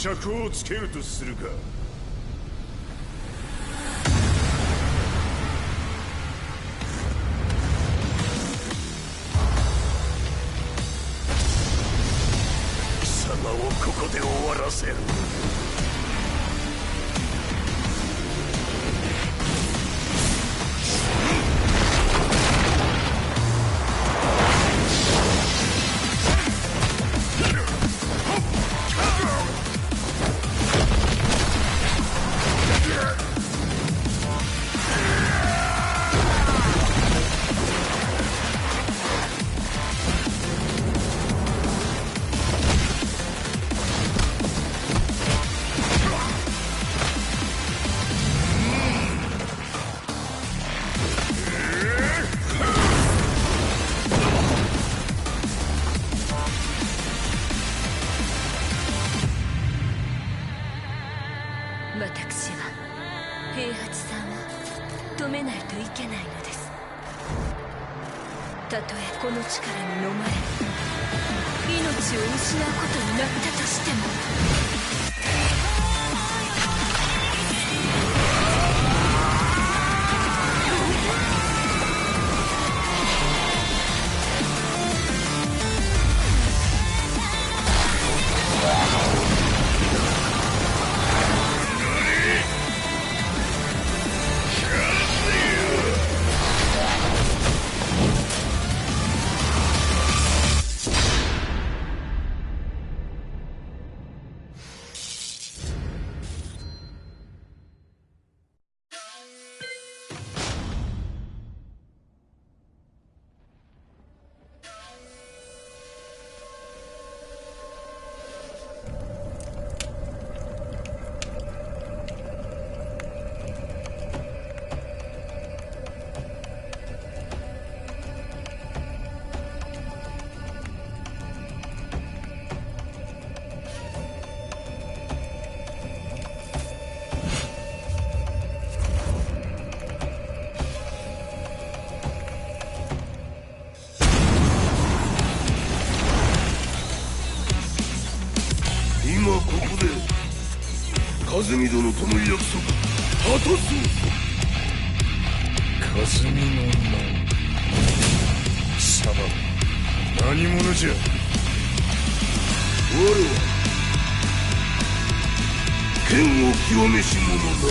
決着をつけるとするか。貴様をここで終わらせる。私は平八さんを止めないといけないのです。たとえこの力に飲まれ命を失うことになったとしても。今ここで和美殿との約束果たそう。和美の名貴様何者じゃ。我は剣を極めし者なのだ。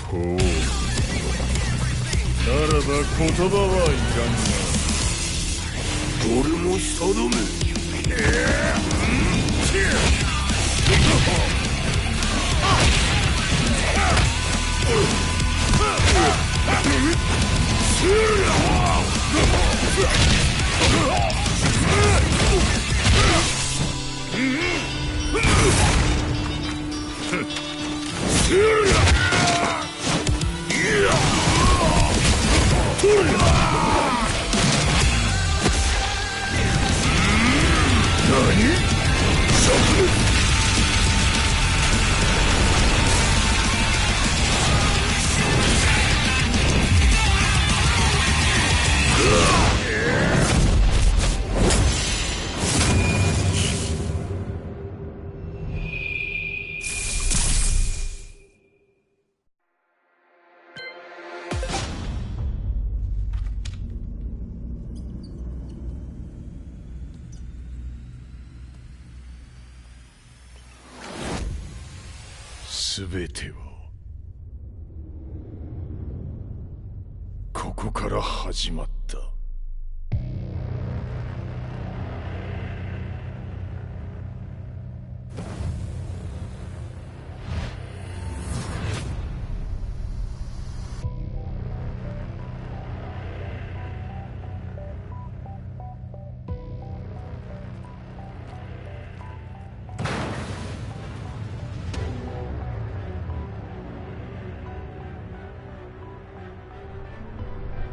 ほう、ならば言葉はいらんな。俺も定め。全てはここから始まった。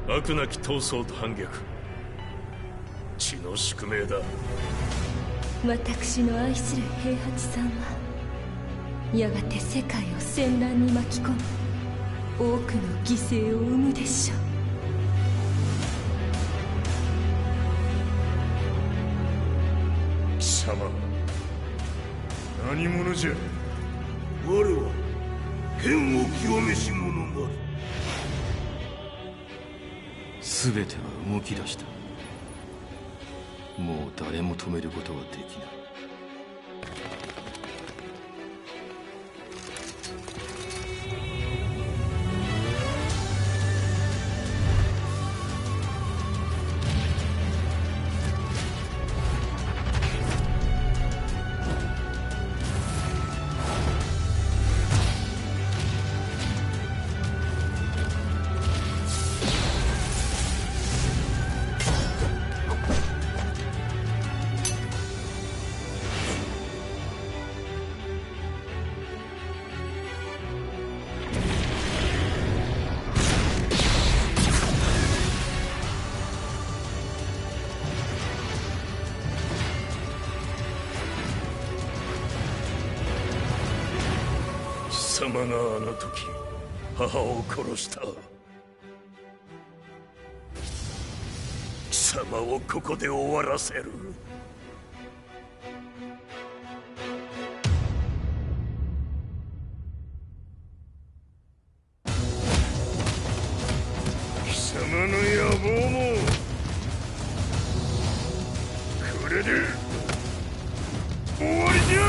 悪なき闘争と反逆、血の宿命だ。私の愛する平八さんはやがて世界を戦乱に巻き込み多くの犠牲を生むでしょう。貴様何者じゃ。我は剣を極めし者なり。全ては動き出した。もう誰も止めることはできない。貴様があの時母を殺した。貴様をここで終わらせる。貴様の野望もこれで終わりじゃ。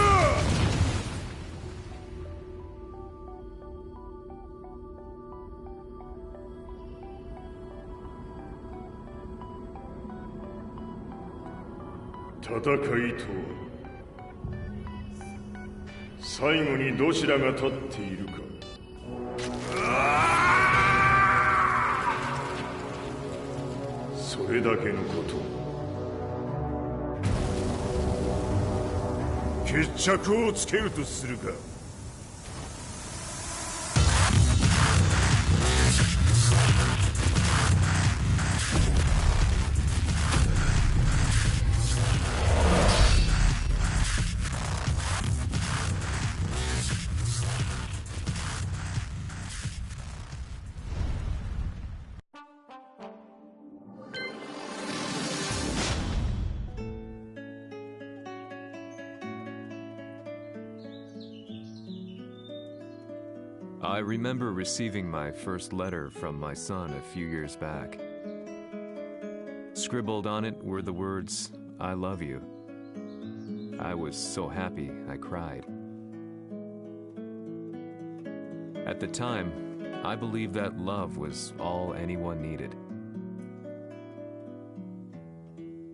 戦いとは最後にどちらが立っているか。それだけのこと。決着をつけるとするか。I remember receiving my first letter from my son a few years back. Scribbled on it were the words, "I love you." I was so happy I cried. At the time, I believed that love was all anyone needed.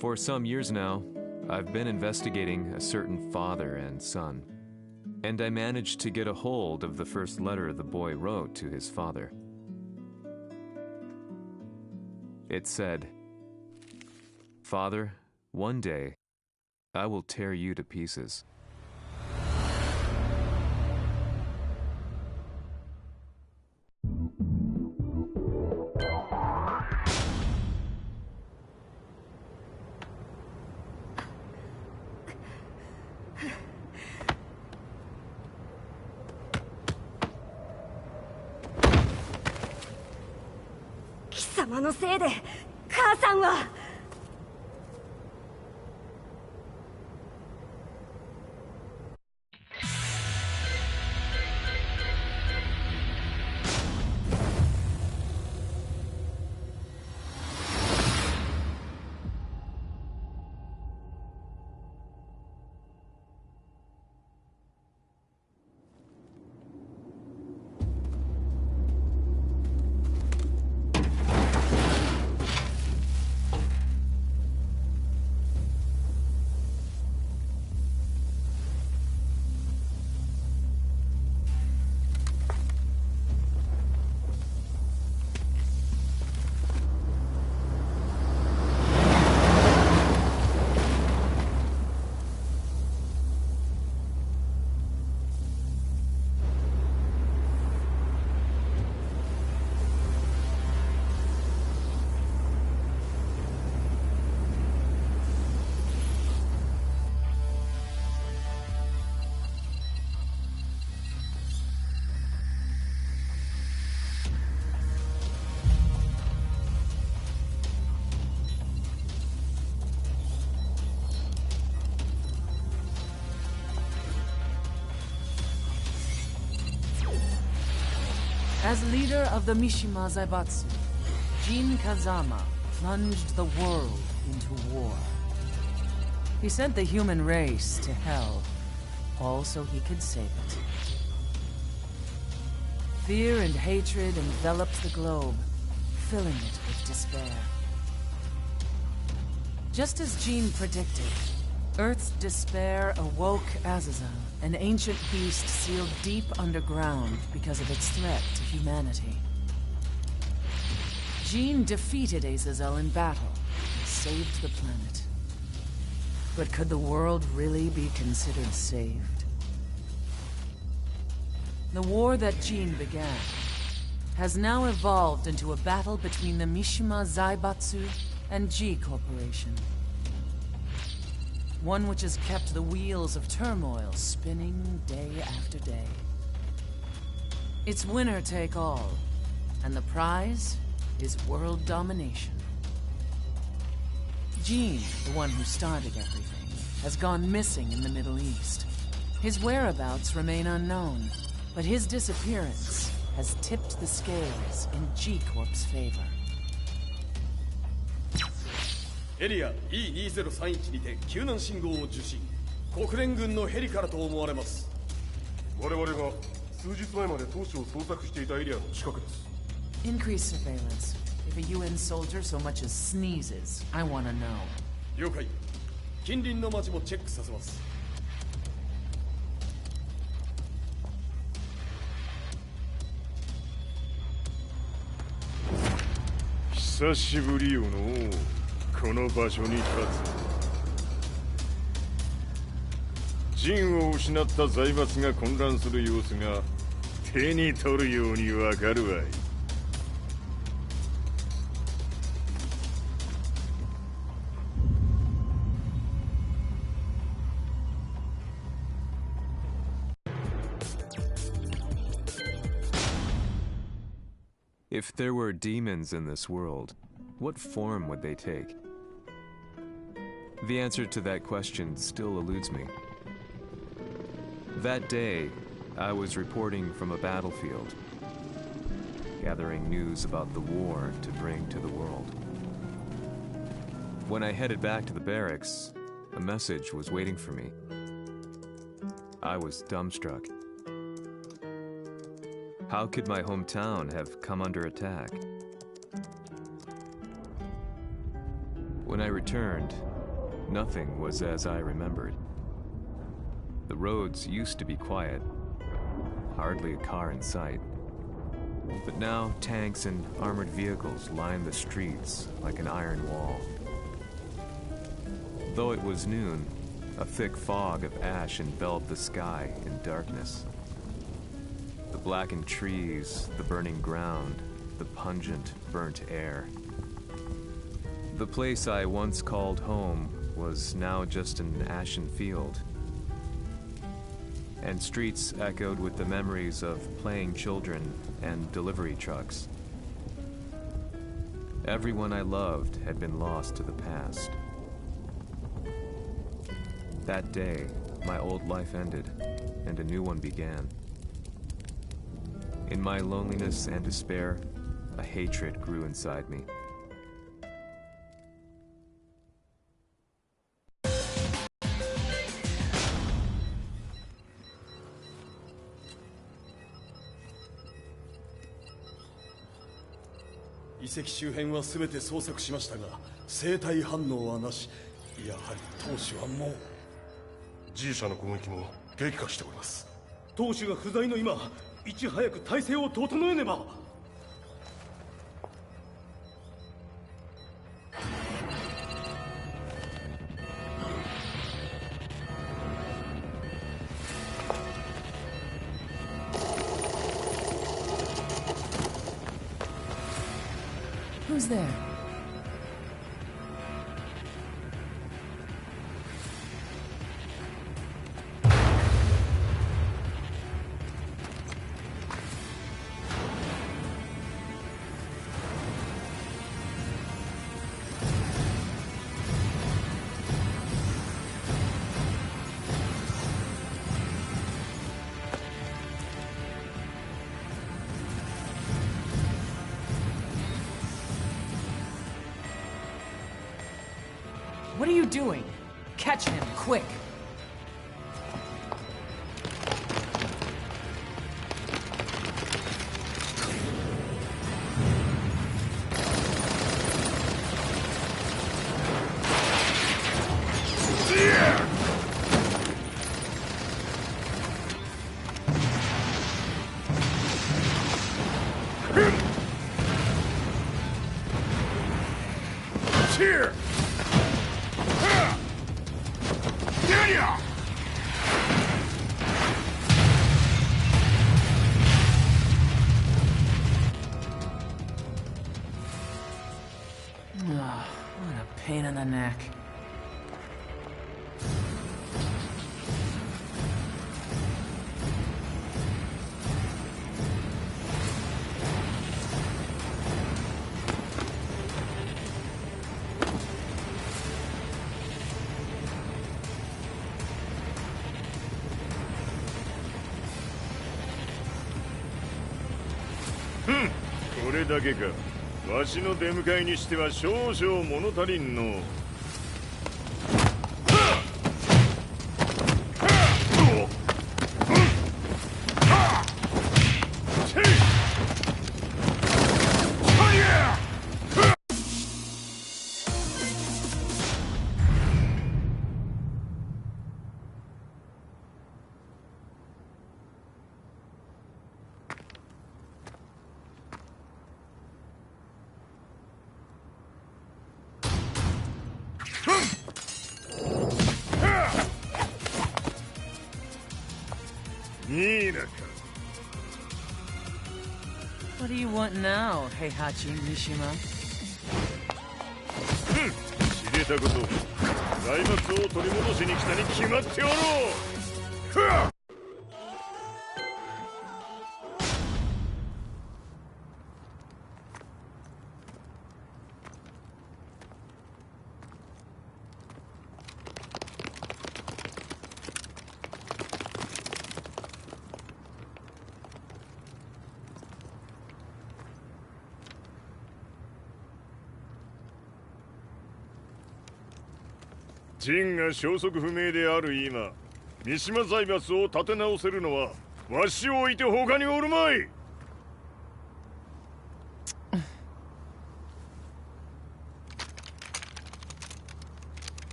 For some years now, I've been investigating a certain father and son. And I managed to get a hold of the first letter the boy wrote to his father. It said, "Father, one day, I will tear you to pieces."貴様のせいで母さんは。As leader of the Mishima Zaibatsu, Jin Kazama plunged the world into war. He sent the human race to hell, all so he could save it. Fear and hatred enveloped the globe, filling it with despair. Just as Jin predicted, Earth's despair awoke Azazel, an ancient beast sealed deep underground because of its threat to humanity. Jin defeated Azazel in battle and saved the planet. But could the world really be considered saved? The war that Jin began has now evolved into a battle between the Mishima Zaibatsu and G Corporation. One which has kept the wheels of turmoil spinning day after day. It's winner take all, and the prize is world domination. Jin, the one who started everything, has gone missing in the Middle East. His whereabouts remain unknown, but his disappearance has tipped the scales in G-Corp's favor. エリア E2031 にて救難信号を受信。国連軍のヘリからと思われます。我々が数日前まで当初を捜索していたエリアの近くです。 Increase surveillance. If a UN soldier so much as sneezes, I want to know. 了解。近隣の町もチェックさせます。久しぶりよのう。この場所に立つ。陣を失った財閥が混乱する様子が手に取るようにわかるわい。If there were demons in this world, what form would they take? The answer to that question still eludes me. That day, I was reporting from a battlefield, gathering news about the war to bring to the world. When I headed back to the barracks, a message was waiting for me. I was dumbstruck. How could my hometown have come under attack? When I returned, nothing was as I remembered. The roads used to be quiet, hardly a car in sight. But now tanks and armored vehicles line the streets like an iron wall. Though it was noon, a thick fog of ash enveloped the sky in darkness. The blackened trees, the burning ground, the pungent, burnt air. The place I once called home was now just an ashen field, and streets echoed with the memories of playing children and delivery trucks. Everyone I loved had been lost to the past. That day, my old life ended, and a new one began. In my loneliness and despair, a hatred grew inside me.遺跡周辺は全て捜索しましたが、生体反応はなし。やはり当主はもう。G 社の攻撃も激化しております。当主が不在の今、いち早く体制を整えねば。Who's there? What are you doing? Catch him, quick! Here! What a pain in the neck. Hmm. これだけか。わしの出迎えにしては少々物足りんの。What do you want now, Heihachi Mishima? 知れたこと。財閥を取り戻しに来たに決まっておろう。陣が消息不明である今、三島財閥を立て直せるのはわしを置いて他におるまい。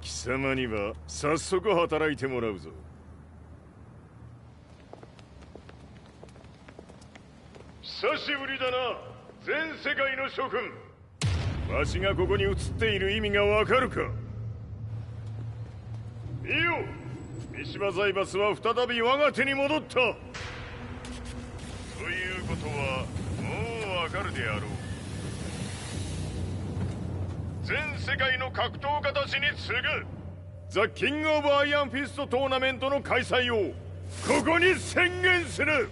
貴様には早速働いてもらうぞ。久しぶりだな、全世界の諸君。わしがここに映っている意味がわかるか。いいよ、三島財閥は再び我が手に戻った。ということはもうわかるであろう。全世界の格闘家たちに次ぐザ・キング・オブ・アイアンフィストトーナメントの開催をここに宣言する。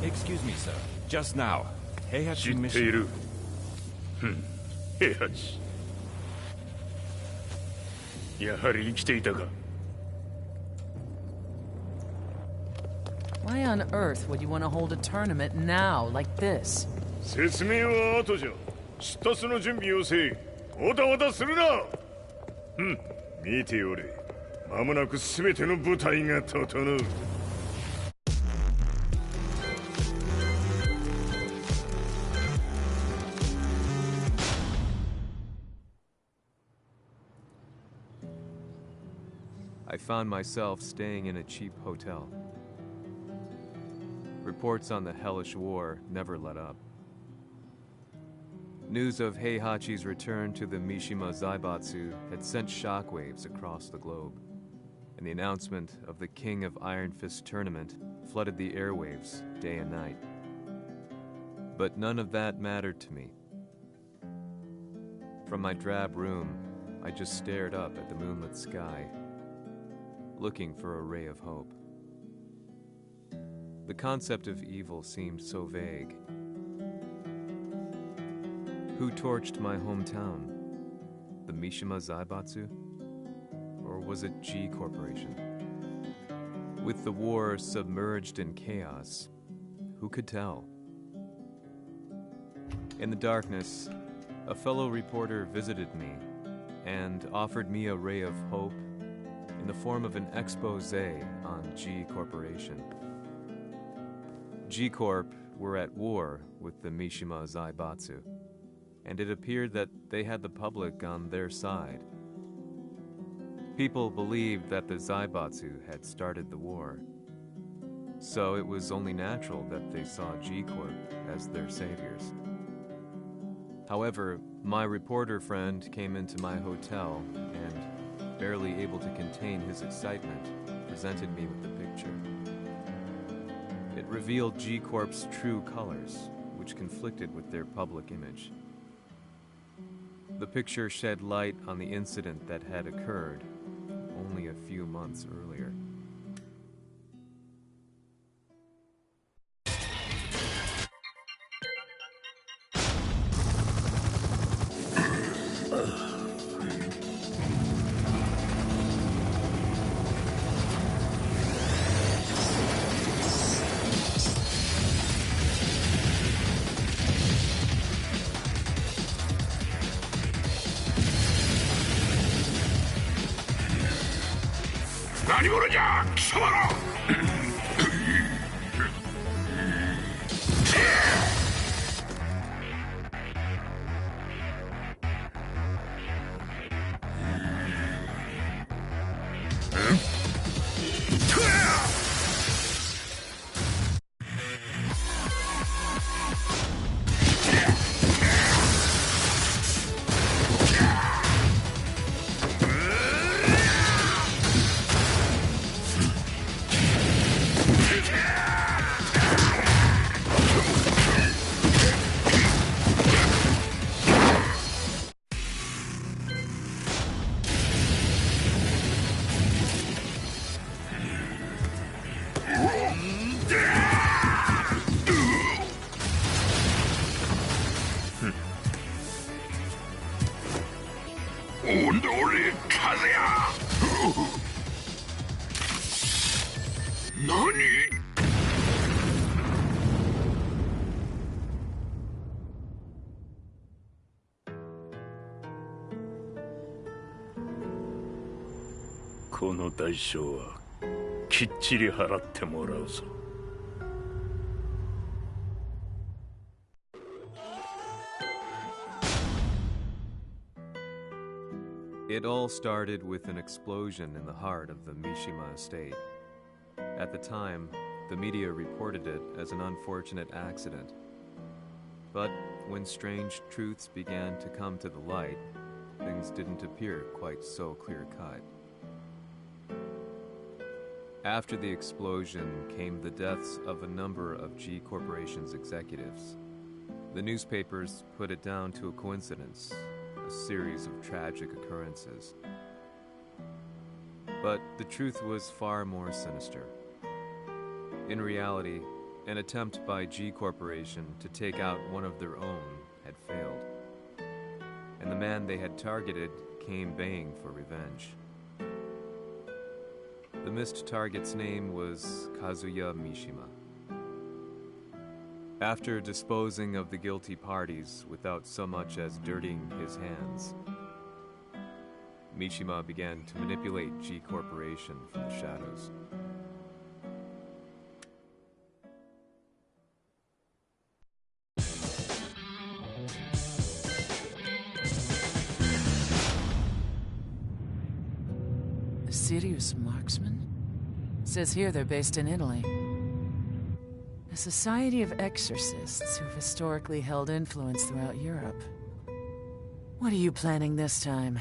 Excuse me, sir. Just now, Heihachi 知ってい Mishima. る。平八。やはり生きていたか。Why on earth would you want to hold a tournament now, like this? 説明は後じゃ。出立の準備をせい。おたおたするな。見ておれ。間もなく全ての部隊が整う。I found myself staying in a cheap hotel. Reports on the hellish war never let up. News of Heihachi's return to the Mishima Zaibatsu had sent shockwaves across the globe, and the announcement of the King of Iron Fist tournament flooded the airwaves day and night. But none of that mattered to me. From my drab room, I just stared up at the moonlit sky, looking for a ray of hope. The concept of evil seemed so vague. Who torched my hometown? The Mishima Zaibatsu? Or was it G Corporation? With the war submerged in chaos, who could tell? In the darkness, a fellow reporter visited me and offered me a ray of hope in the form of an expose on G Corporation. G Corp were at war with the Mishima Zaibatsu, and it appeared that they had the public on their side. People believed that the Zaibatsu had started the war, so it was only natural that they saw G Corp as their saviors. However, my reporter friend came into my hotel and, barely able to contain his excitement, presented me with the picture. It revealed G Corp's true colors, which conflicted with their public image. The picture shed light on the incident that had occurred only a few months earlier. It all started with an explosion in the heart of the Mishima estate. At the time, the media reported it as an unfortunate accident. But when strange truths began to come to the light, things didn't appear quite so clear-cut. After the explosion came the deaths of a number of G Corporation's executives. The newspapers put it down to a coincidence, a series of tragic occurrences. But the truth was far more sinister. In reality, an attempt by G Corporation to take out one of their own had failed, and the man they had targeted came baying for revenge. The missed target's name was Kazuya Mishima. After disposing of the guilty parties without so much as dirtying his hands, Mishima began to manipulate G Corporation from the shadows. A serious marksman? It says here they're based in Italy. A society of exorcists who've historically held influence throughout Europe. What are you planning this time?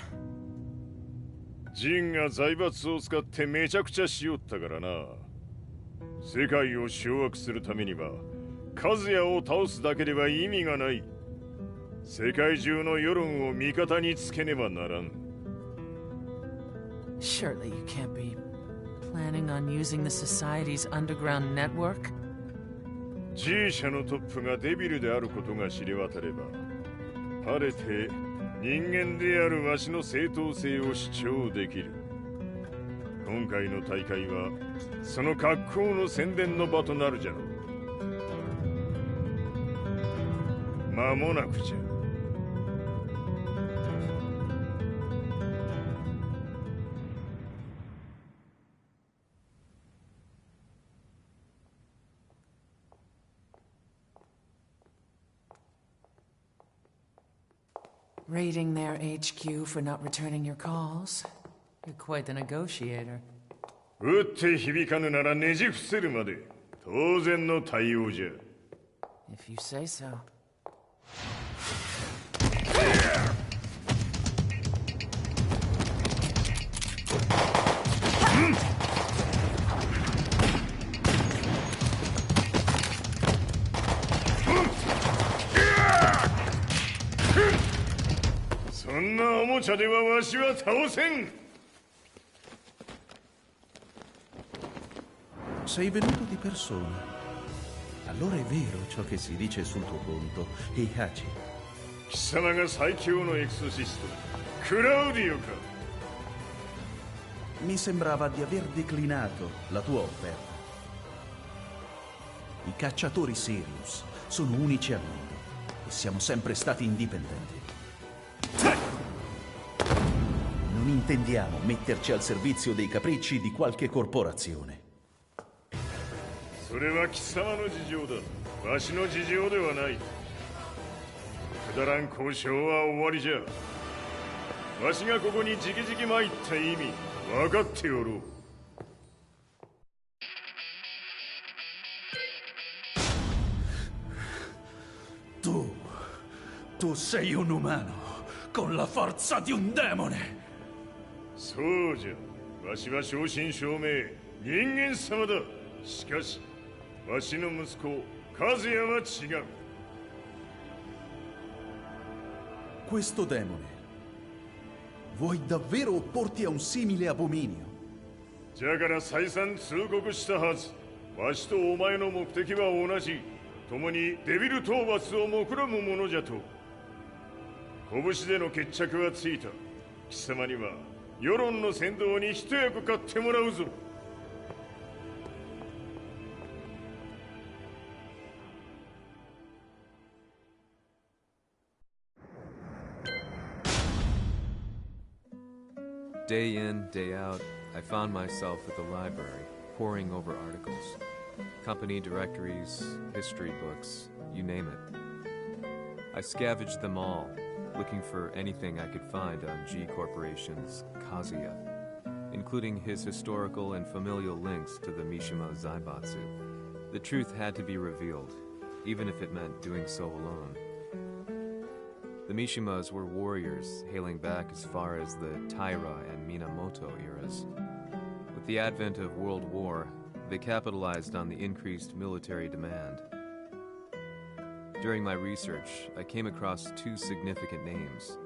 ジンが財閥を使ってめちゃくちゃしよったからな。世界を掌握するためには、カズヤを倒すだけでは意味がない。世界中の世論を味方につけねばならん。Surely you can't be planning on using the society's underground network? G 社のトップがデビルであることが知れ渡れば、晴れて 人間であるわしの正当性を主張できる。今回の大会はその格好の宣伝の場となるじゃろう。間もなくじゃ。Raiding their HQ for not returning your calls? You're quite the negotiator. 打って響かぬならねじ伏せるまで当然の対応じゃ。If you say so. Sei venuto di persona. Allora è vero ciò che si dice sul tuo conto, Heihachi. 貴様が最強のエクソシスト、クラウディオか。Mi sembrava di aver declinato la tua offerta. I cacciatori Sirius sono unici al mondo e siamo sempre stati indipendenti. Non intendiamo metterci al servizio dei capricci di qualche corporazione. それは貴様の事情だ。わしの事情ではない。くだらん交渉は終わりじゃ。わしがここに直々参った意味分かっておろう。Tu sei un umano con la forza di un demone. そうじゃ。わしは正真正銘人間様だ。しかしわしの息子和也は違う。Questo demone, vuoi davvero opporti a un simile abominio? じゃから再三通告したはず。わしとお前の目的は同じ。共にデビル討伐を目論むものじゃと。拳での決着はついた。貴様には世論の先導に一役買ってもらうぞ。Day in, day out, I found myself at the library, poring over articles. Company directories, history books, you name it. I scavenged them all, looking for anything I could find on G Corporation's Kazuya, including his historical and familial links to the Mishima Zaibatsu. The truth had to be revealed, even if it meant doing so alone. The Mishimas were warriors hailing back as far as the Taira and Minamoto eras. With the advent of World War, they capitalized on the increased military demand. During my research, I came across two significant names.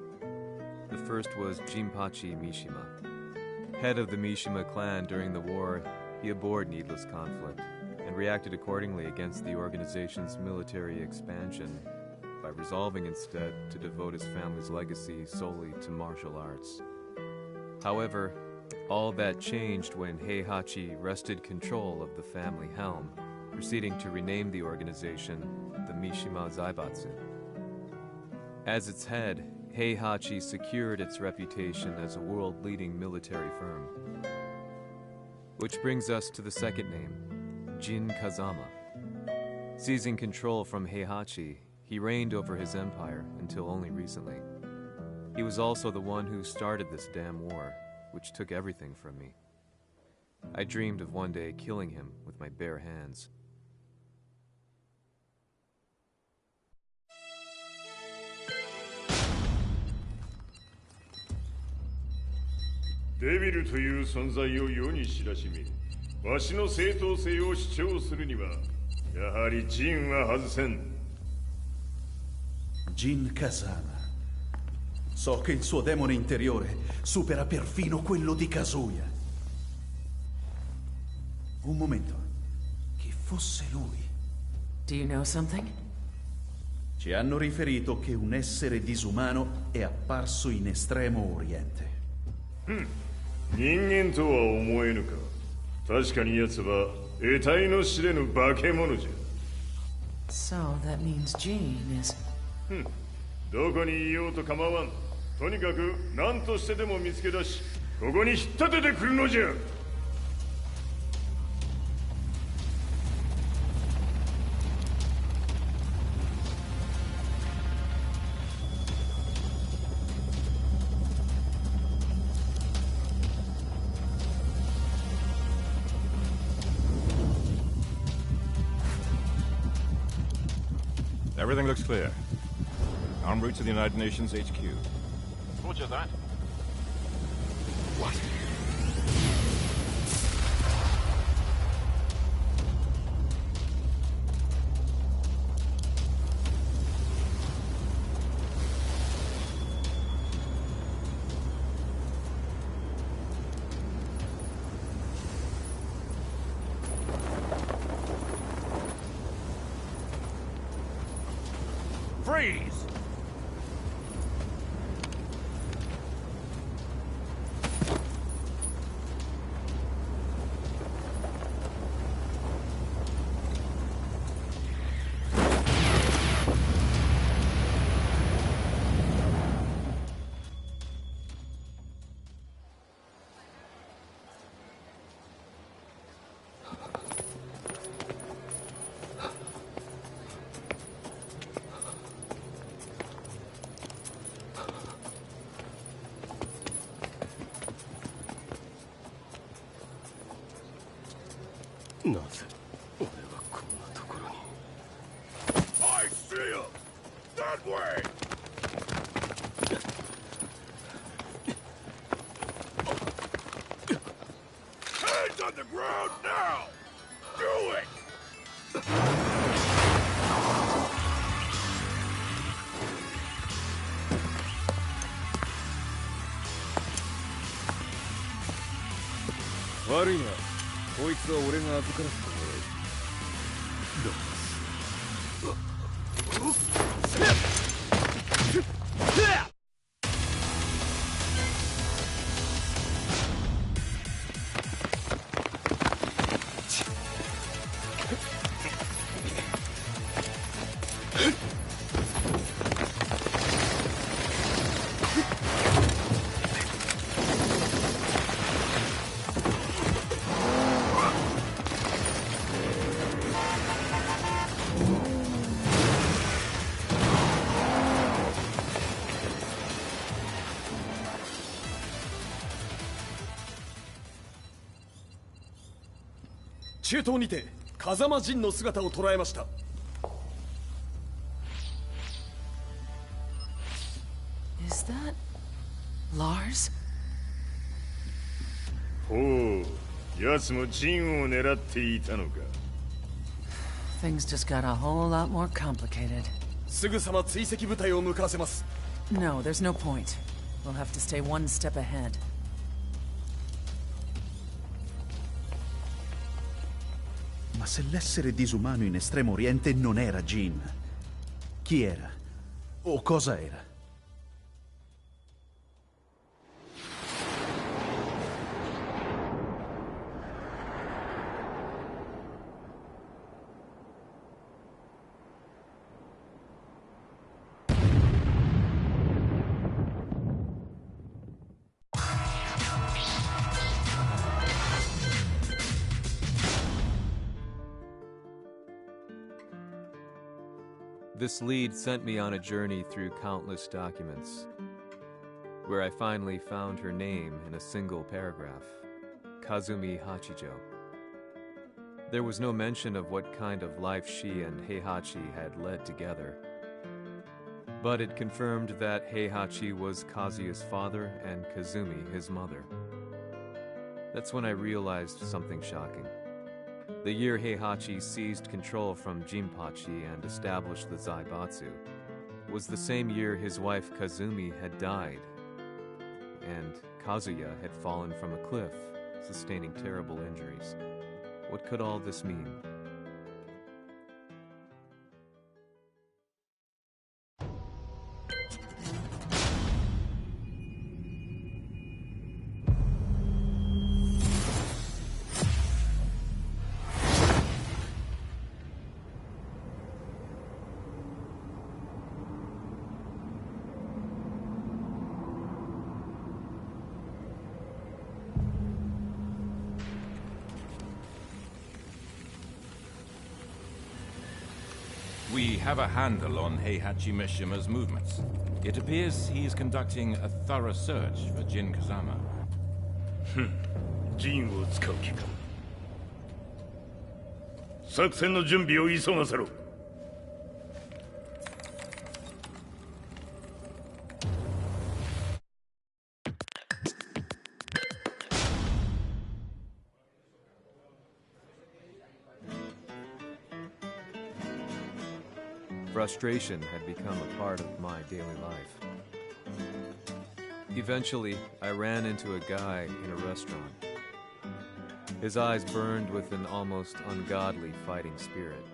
The first was Jinpachi Mishima. Head of the Mishima clan during the war, he abhorred needless conflict and reacted accordingly against the organization's military expansion by resolving instead to devote his family's legacy solely to martial arts. However, all that changed when Heihachi wrested control of the family helm, proceeding to rename the organization the Mishima Zaibatsu. As its head, Heihachi secured its reputation as a world-leading military firm. Which brings us to the second name, Jin Kazama. Seizing control from Heihachi, he reigned over his empire until only recently. He was also the one who started this damn war, which took everything from me. I dreamed of one day killing him with my bare hands. デビルという存在を世に知らしめ、わしの正当性を主張するには、やはりジンは外せん。Jin Kazama. So che il suo demone interiore supera perfino quello di Kazuya. Un momento. Chi fosse lui? Do you know something? Ci hanno riferito che un essere disumano è apparso in Estremo Oriente. 人間とは思えぬか。確かに奴は得体の知れぬ化け物じゃ。 So that means Jean is... どこにいようと構わん。とにかく何としてでも見つけ出し、ここに引っ立ててくるのじゃ。 Everything looks clear. En route to the United Nations HQ. Roger that. What? Freeze! I see him! That way! Hands on the ground now! Do it! Worry not. こいつは俺が預からせてもらう。中東にて風間陣の姿を捉えました。Is that... Lars? ほう、奴もジンを狙っていたのか。 Things just got a whole lot more complicated. すぐさま追跡部隊を向かわせます。 No, there's no point. We'll have to stay one step ahead. Ma se l'essere disumano in Estremo Oriente non era Jean, chi era? O cosa era? This lead sent me on a journey through countless documents, where I finally found her name in a single paragraph, Kazumi Hachijo. There was no mention of what kind of life she and Heihachi had led together, but it confirmed that Heihachi was Kazuya's father and Kazumi his mother. That's when I realized something shocking. The year Heihachi seized control from Jinpachi and established the Zaibatsu was the same year his wife Kazumi had died, and Kazuya had fallen from a cliff, sustaining terrible injuries. What could all this mean? have a handle on Heihachi Mishima's movements. It appears he's conducting a thorough search for Jin Kazama. ジンを使う気か。作戦の準備を急がせろ。Frustration had become a part of my daily life. Eventually, I ran into a guy in a restaurant. His eyes burned with an almost ungodly fighting spirit.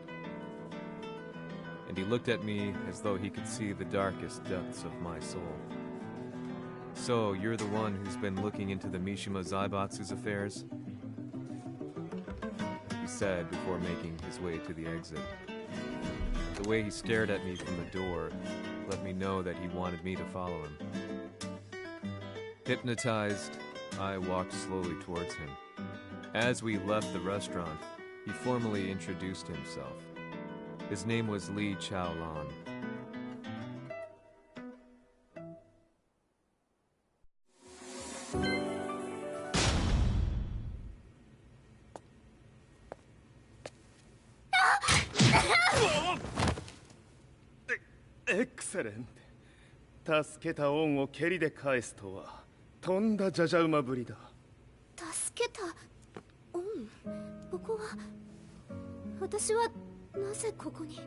And he looked at me as though he could see the darkest depths of my soul. So, you're the one who's been looking into the Mishima Zaibatsu's affairs? He said before making his way to the exit. The way he stared at me from the door let me know that he wanted me to follow him. Hypnotized, I walked slowly towards him. As we left the restaurant, he formally introduced himself. His name was Li Chaolan. Excellent. 助けた恩を蹴りで返すとはとんだじゃじゃ馬ぶりだ。助けた恩？ここは私はなぜここに？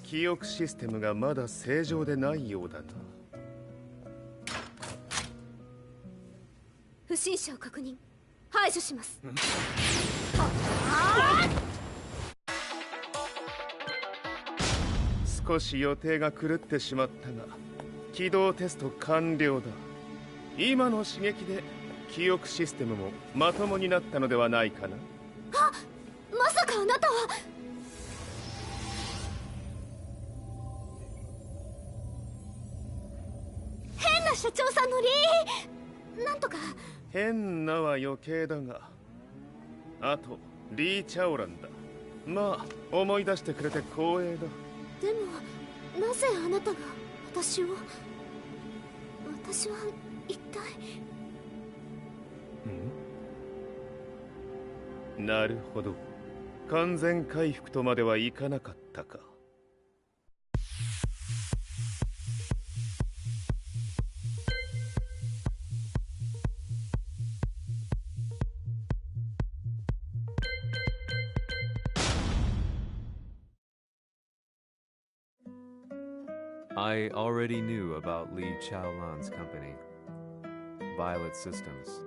記憶システムがまだ正常でないようだな。不審者を確認。排除します。少し予定が狂ってしまったが、起動テスト完了だ。今の刺激で記憶システムもまともになったのではないかな。まさかあなたは。変な社長さんのなんとか。変なは余計だが、あとリー・チャオランだ。まあ思い出してくれて光栄だ。でもなぜあなたが私は一体。なるほど。完全回復とまではいかなかったか。I already knew about Li Chaolan's company, Violet Systems,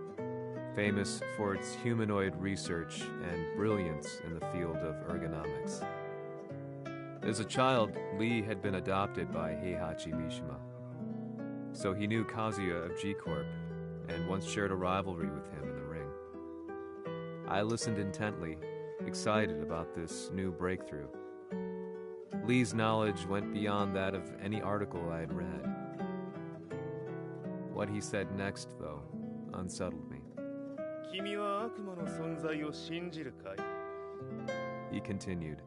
famous for its humanoid research and brilliance in the field of ergonomics. As a child, Li had been adopted by Heihachi Mishima, so he knew Kazuya of G-Corp and once shared a rivalry with him in the ring. I listened intently, excited about this new breakthrough. Lee's knowledge went beyond that of any article I had read. What he said next, though, unsettled me. He continued.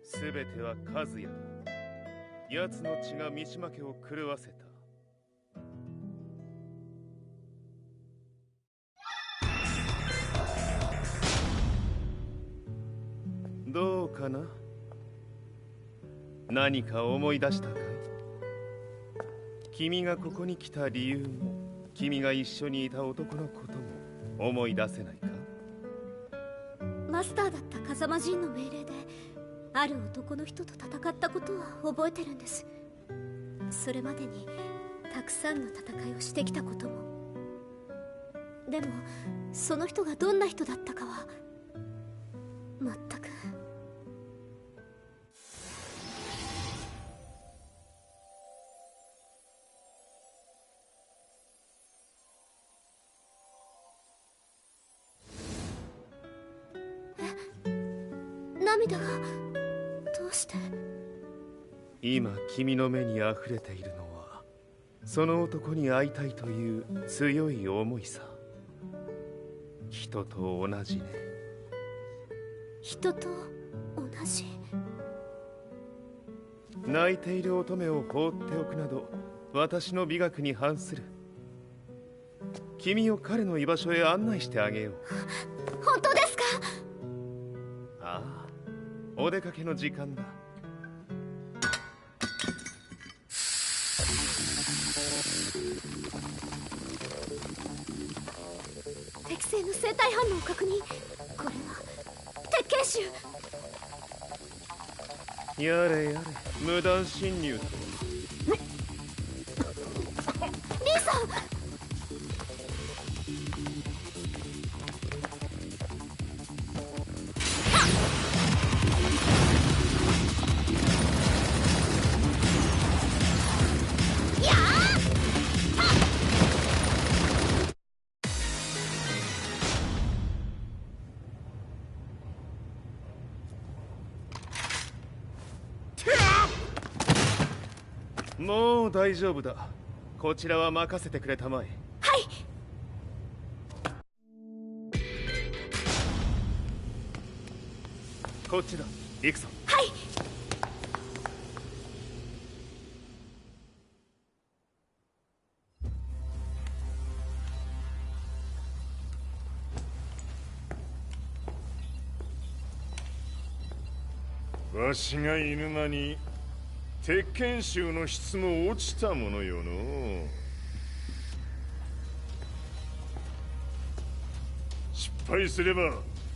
すべてはカズヤだ。奴の血が三島家を狂わせた。どうかな？何か思い出したかい？君がここに来た理由も、君が一緒にいた男のことも思い出せないか？マスターだった風間陣の命令である男の人と戦ったことは覚えてるんです。それまでにたくさんの戦いをしてきたことも。でもその人がどんな人だったかは全く。涙がどうして？今君の目に溢れているのはその男に会いたいという強い思いさ。人と同じね。人と同じ。泣いている乙女を放っておくなど私の美学に反する。君を彼の居場所へ案内してあげよう。本当ですか？ああ、お出かけの時間だ。適正の生体反応を確認。これは鉄拳臭。やれやれ、無断侵入だ。リーさん。もう大丈夫だ。こちらは任せてくれたまえ。はい。こっちだ。行くぞ。はい。わしが犬間に鉄拳臭の質も落ちたものよの。失敗すれば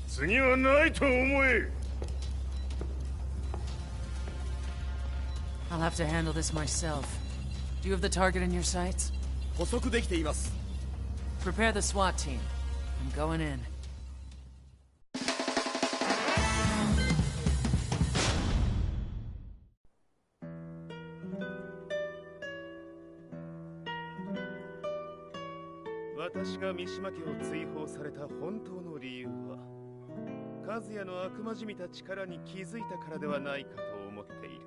次はないと思え。I'll have to handle this myself. Do you have the target in your sights? 捕捉できています。Prepare the SWAT team. I'm going in. 私が三島家を追放された本当の理由は、和也の悪魔じみた力に気づいたからではないかと思っている。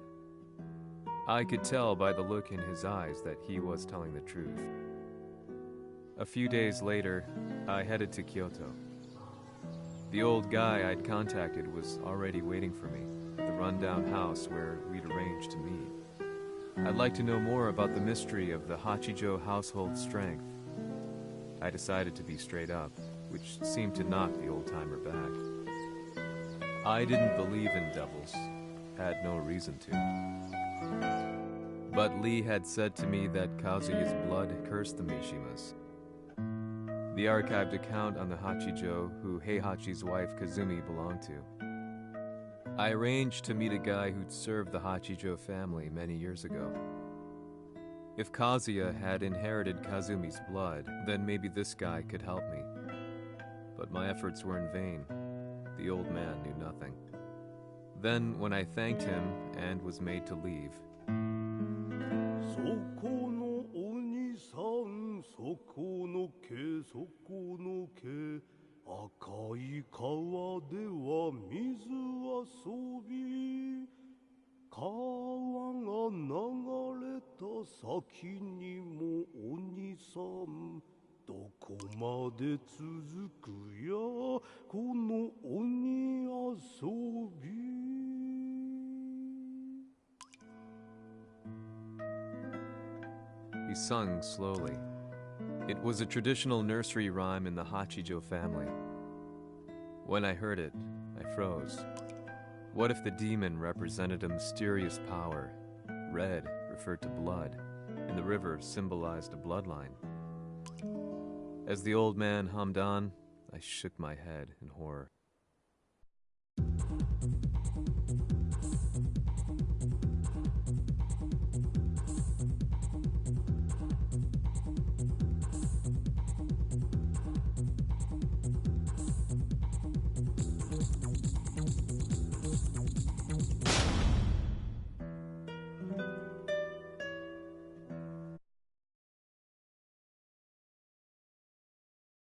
I could tell by the look in his eyes that he was telling the truth. A few days later, I headed to Kyoto. The old guy I'd contacted was already waiting for me at the rundown house where we'd arranged to meet. I'd like to know more about the mystery of the Hachijo household strength. I decided to be straight up, which seemed to knock the old-timer back. I didn't believe in devils, had no reason to. But Lee had said to me that Kazuya's blood cursed the Mishimas. The archived account on the Hachijo who Heihachi's wife Kazumi belonged to. I arranged to meet a guy who'd served the Hachijo family many years ago. If Kazuya had inherited Kazumi's blood, then maybe this guy could help me. But my efforts were in vain. The old man knew nothing. Then, when I thanked him and was made to leave, he sung slowly. It was a traditional nursery rhyme in the Hachijo family. When I heard it, I froze. What if the demon represented a mysterious power? Red referred to blood, and the river symbolized a bloodline. As the old man hummed on, I shook my head in horror.